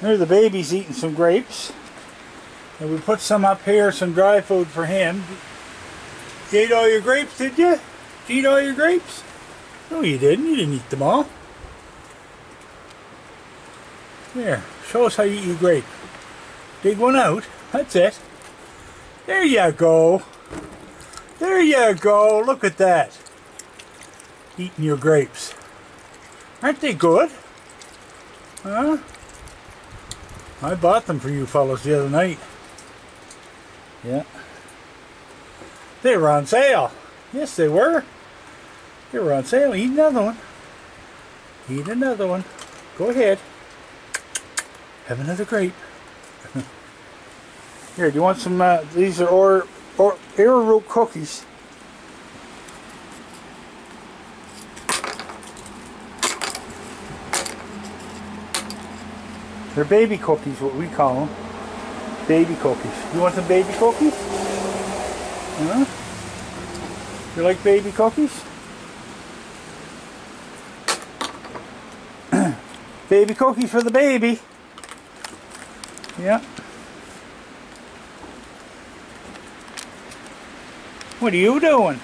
There's the baby's eating some grapes. And we put some up here, some dry food for him. You ate all your grapes, did you? Did you eat all your grapes? No, you didn't. You didn't eat them all. Here, show us how you eat a grape. Dig one out. That's it. There you go. There you go. Look at that. Eating your grapes. Aren't they good? Huh? I bought them for you fellas the other night. Yeah. They were on sale. Yes, they were. They were on sale. Eat another one. Eat another one. Go ahead. Have another grape. Here, do you want some, these are arrowroot cookies. They're baby cookies, what we call them. Baby cookies. You want some baby cookies? Huh? You like baby cookies? Baby cookies for the baby. Yeah. What are you doing?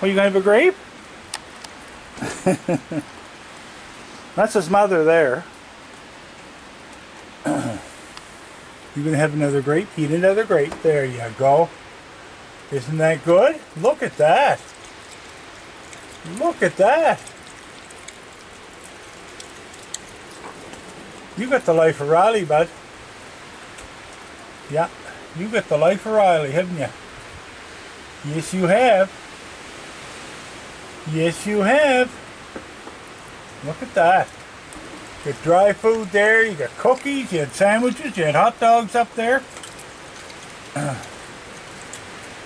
Are you going to have a grape? That's his mother there. You going to have another grape? Eat another grape. There you go. Isn't that good? Look at that. Look at that. You got the life of Riley, bud. Yeah, you got the life of Riley, haven't you? Yes, you have. Yes, you have. Look at that. You got dry food there, you got cookies, you had sandwiches, you had hot dogs up there.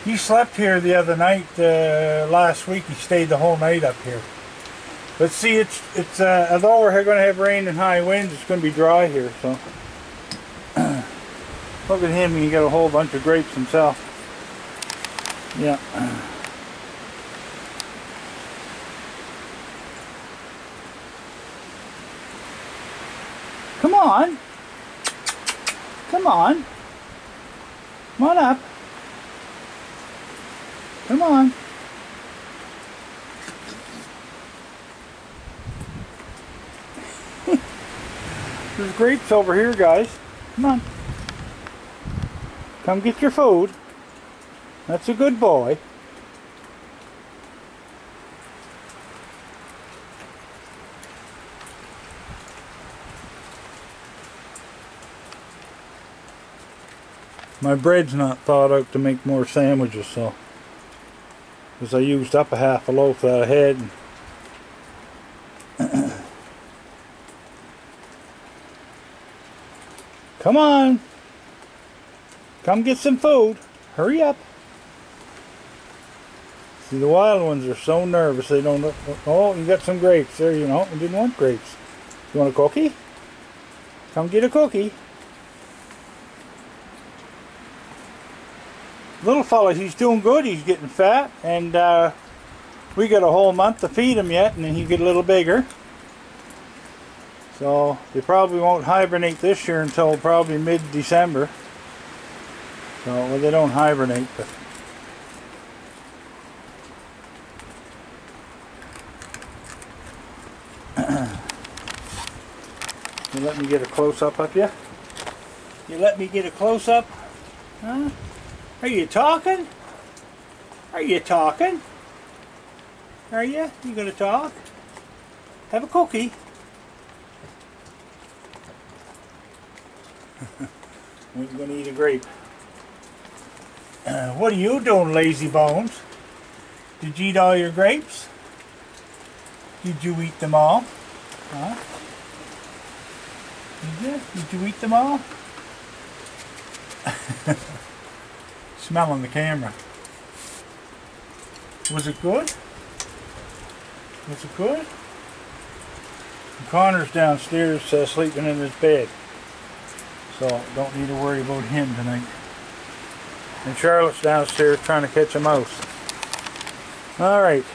He slept here the other night, last week. He stayed the whole night up here. But see, it's although we're going to have rain and high winds, it's going to be dry here, so. Look at him, he got a whole bunch of grapes himself. Yeah. Come on. Come on. Come on up. Come on. There's grapes over here, guys. Come on. Come get your food. That's a good boy. My bread's not thawed out to make more sandwiches, so because I used up a half a loaf that I had. Come on, come get some food. Hurry up. See, the wild ones are so nervous they don't know. Oh, you got some grapes there. You know, I didn't want grapes. You want a cookie? Come get a cookie. Little fella, he's doing good. He's getting fat, and we got a whole month to feed him yet, and then he'll get a little bigger. So they probably won't hibernate this year until probably mid-December. So, well, they don't hibernate, but you let me get a close-up of you? You let me get a close-up? Huh? Are you talking? Are you talking? Are you? You gonna talk? Have a cookie. We're gonna eat a grape. What are you doing, lazy bones? Did you eat all your grapes? Did you eat them all? Huh? Did you? Did you eat them all? Smelling the camera. Was it good? Was it good? Connor's downstairs sleeping in his bed, so don't need to worry about him tonight. And Charlotte's downstairs trying to catch a mouse. Alright.